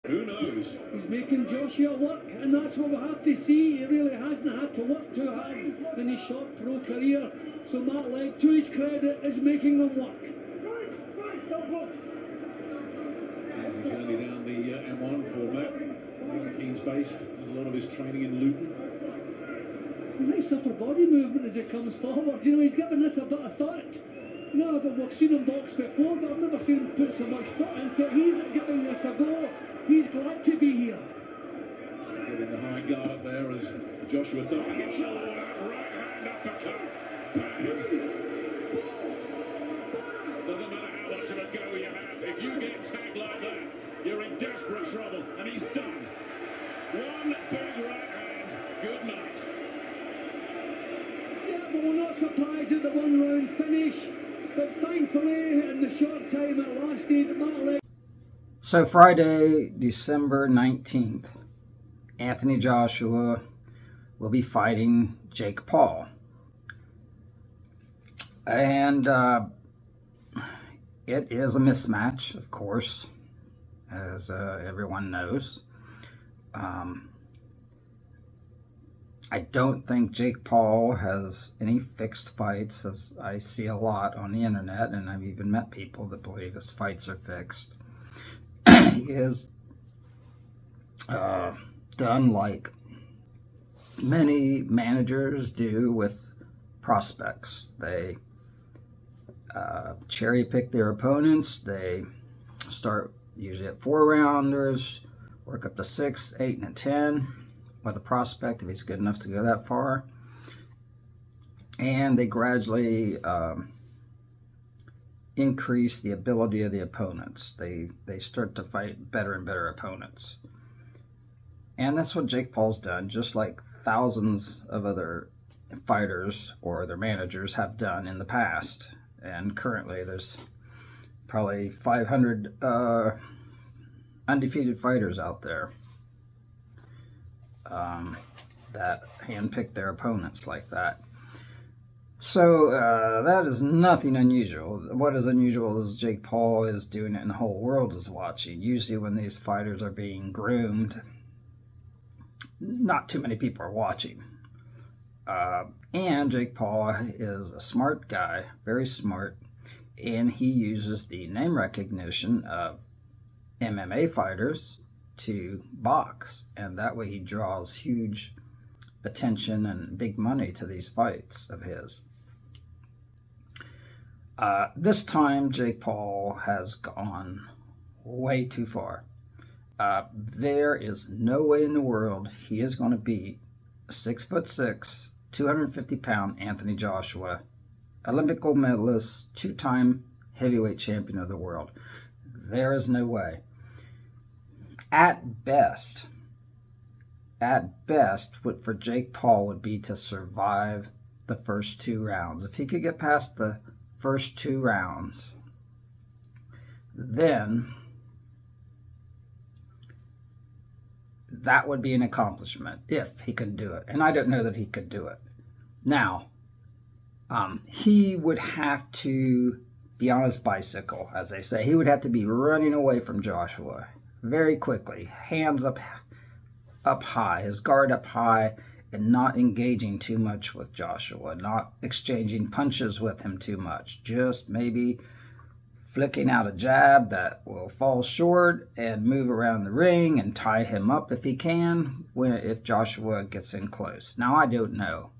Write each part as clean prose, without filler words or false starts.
Who knows? He's making Joshua work, and that's what we have to see. He really hasn't had to work too hard in his short pro career. So Matt Legg, to his credit, is making them work. As a journey down the M1 for Matt. Milton Keynes based, does a lot of his training in Luton. It's a nice upper body movement as he comes forward. You know, he's given this a bit of thought. No, but we've seen him box before, but I've never seen him put so much thought into it. He's giving this a go. He's glad to be here. Getting the high guard up there as Joshua Dolan gets that right hand uppercut. Bang. Doesn't matter how much of a go you have, if you get tagged like that, you're in desperate trouble, and he's done. One big right hand. Good night. Yeah, but we're not surprised at the one-round finish. But thankfully, in the short time it lasted, Matt Legg. So Friday, December 19th, Anthony Joshua will be fighting Jake Paul. And it is a mismatch, of course, as everyone knows. I don't think Jake Paul has any fixed fights, as I see a lot on the internet, and I've even met people that believe his fights are fixed. He is done like many managers do with prospects. They cherry pick their opponents. They start usually at 4-rounders, work up to 6, 8, and 10 with a prospect if he's good enough to go that far. And they gradually increase the ability of the opponents. They start to fight better and better opponents. And that's what Jake Paul's done, just like thousands of other fighters or their managers have done in the past. And currently there's probably 500 undefeated fighters out there that handpick their opponents like that. So that is nothing unusual. What is unusual is Jake Paul is doing it and the whole world is watching. Usually when these fighters are being groomed, not too many people are watching. And Jake Paul is a smart guy, very smart, and he uses the name recognition of MMA fighters to box, and that way he draws huge attention and big money to these fights of his. This time Jake Paul has gone way too far. There is no way in the world he is going to beat 6'6", 250-pound Anthony Joshua, Olympic gold medalist, 2-time heavyweight champion of the world. There is no way. At best, what for Jake Paul would be to survive the first 2 rounds. If he could get past the first 2 rounds, then that would be an accomplishment if he could do it. And I don't know that he could do it. Now, he would have to be on his bicycle, as they say. He would have to be running away from Joshua very quickly, hands up high, his guard up high, and not engaging too much with Joshua, not exchanging punches with him too much, just maybe flicking out a jab that will fall short and move around the ring and tie him up if he can, if Joshua gets in close. Now, I don't know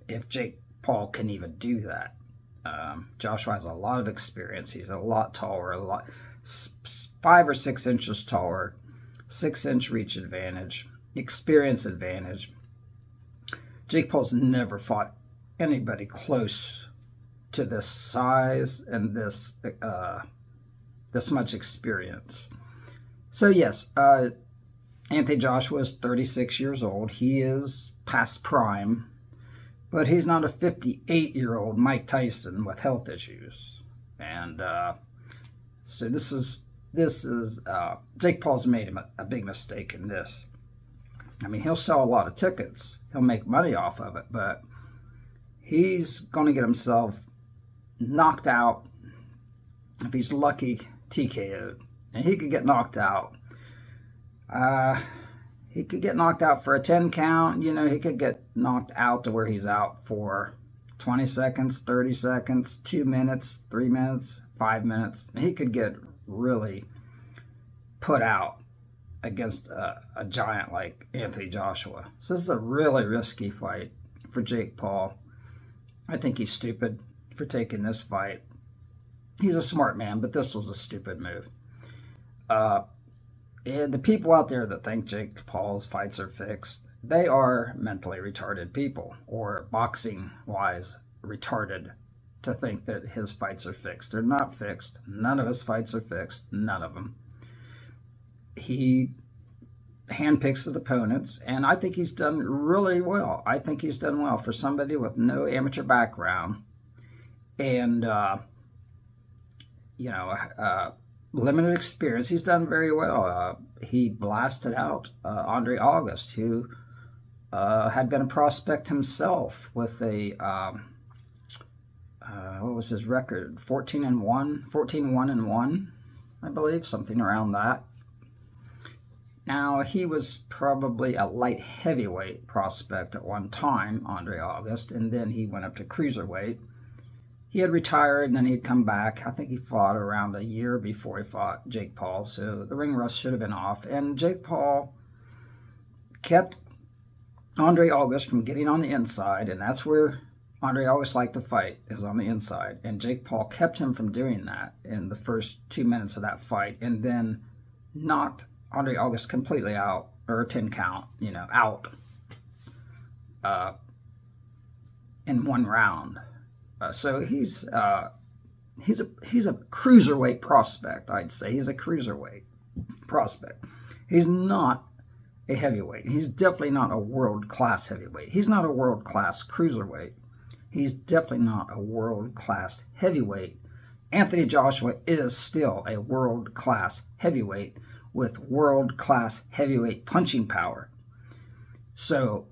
if Jake Paul can even do that. Joshua has a lot of experience. He's a lot taller, 5 or 6 inches taller, 6-inch reach advantage, experience advantage. Jake Paul's never fought anybody close to this size and this much experience. So yes, Anthony Joshua is 36 years old. He is past prime, but he's not a 58-year-old Mike Tyson with health issues. And so this is Jake Paul's made a big mistake in this. I mean, he'll sell a lot of tickets. He'll make money off of it, but he's going to get himself knocked out, if he's lucky, TKO'd. and he could get knocked out. He could get knocked out for a 10 count. You know, he could get knocked out to where he's out for 20 seconds, 30 seconds, 2 minutes, 3 minutes, 5 minutes. He could get really put out against a giant like Anthony Joshua. So this is a really risky fight for Jake Paul. I think he's stupid for taking this fight. He's a smart man, but this was a stupid move. And the people out there that think Jake Paul's fights are fixed, they are mentally retarded people, or boxing-wise retarded, to think that his fights are fixed. They're not fixed. None of his fights are fixed. None of them. He handpicks his opponents, and I think he's done really well. I think he's done well for somebody with no amateur background and, limited experience. He's done very well. He blasted out Andre August, who had been a prospect himself with a, what was his record? 14-1, I believe, something around that. Now, he was probably a light heavyweight prospect at one time, Andre August, and then he went up to cruiserweight. He had retired, and then he'd come back. I think he fought around a year before he fought Jake Paul, so the ring rust should have been off. And Jake Paul kept Andre August from getting on the inside, and that's where Andre August liked to fight, is on the inside. And Jake Paul kept him from doing that in the first 2 minutes of that fight, and then knocked Andre August completely out, or a 10 count, out in one round. So he's a cruiserweight prospect, I'd say. He's a cruiserweight prospect. He's not a heavyweight. He's definitely not a world-class heavyweight. He's not a world-class cruiserweight. He's definitely not a world-class heavyweight. Anthony Joshua is still a world-class heavyweight with world-class heavyweight punching power. So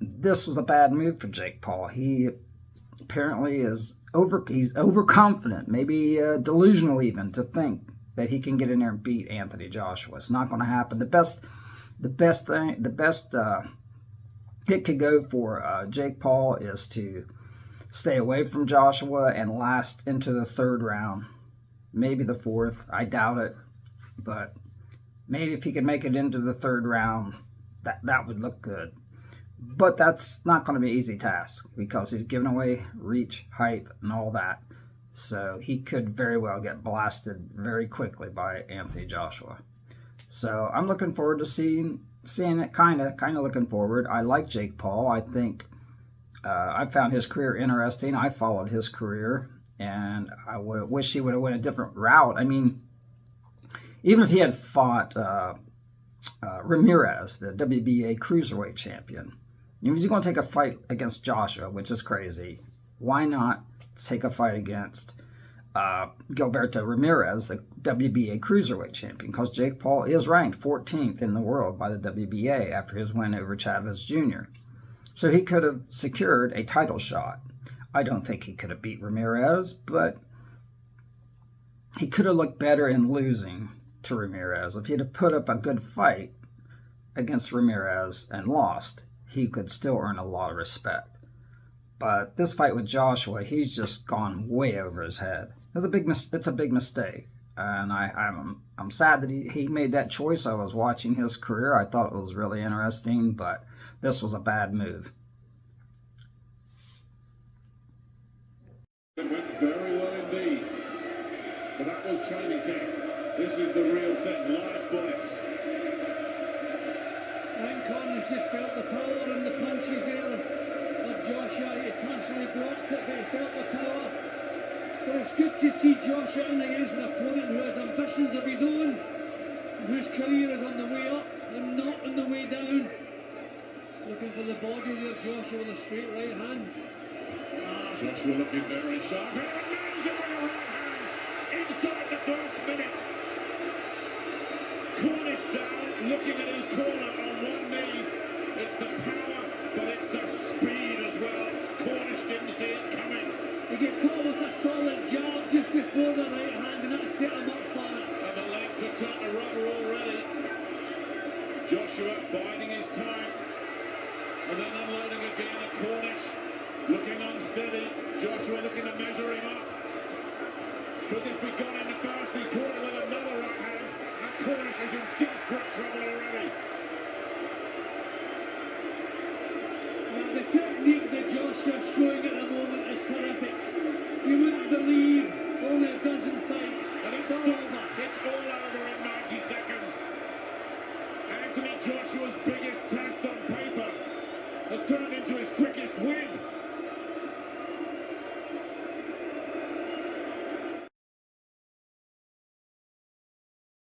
this was a bad move for Jake Paul. He apparently he's overconfident, maybe delusional even, to think that he can get in there and beat Anthony Joshua. It's not going to happen. The best hit to go for Jake Paul is to stay away from Joshua and last into the third round, maybe the fourth. I doubt it, but maybe if he could make it into the third round, that would look good. But that's not going to be an easy task because he's giving away reach, height, and all that. So he could very well get blasted very quickly by Anthony Joshua. So I'm looking forward to seeing it, kind of looking forward. I like Jake Paul. I think I found his career interesting. I followed his career, and I wish he would have went a different route. I mean, even if he had fought Ramirez, the WBA cruiserweight champion, he's going to take a fight against Joshua, which is crazy. Why not take a fight against Gilberto Ramirez, the WBA cruiserweight champion? Because Jake Paul is ranked 14th in the world by the WBA after his win over Chavez Jr. So he could have secured a title shot. I don't think he could have beat Ramirez, but he could have looked better in losing to Ramirez. If he'd have put up a good fight against Ramirez and lost, he could still earn a lot of respect. But this fight with Joshua, he's just gone way over his head. It's a big mistake, and I'm sad that he made that choice. I was watching his career. I thought it was really interesting, but this was a bad move. It went very well indeed. But that was training camp. This is the real thing, live bullets. I think Collins just felt the power and the punches there of Joshua. He constantly blocked it, but he felt the power. But it's good to see Joshua in against an opponent who has ambitions of his own, whose career is on the way up and not on the way down. Looking for the body there, Joshua with a straight right hand. Joshua looking very sharp. Here it goes with a right hand inside the first minute. Cornish down, looking at his corner on one knee. It's the power, but it's the speed as well. Cornish didn't see it coming. He get caught with a solid jab just before the right hand, and that set him up for it. And the bits have turned to rubber already. Joshua biding his time. And then unloading again at Cornish. Looking unsteady. Joshua looking to measure him up. Could this be gone in the first? He's caught it with another right hand. And Cornish is in desperate trouble already. Now, the technique that Joshua's showing at the moment is terrific. You wouldn't believe only a dozen fights. And it's stopped. It's all over in 90 seconds. Anthony Joshua's biggest test on paper has turned into his quickest win.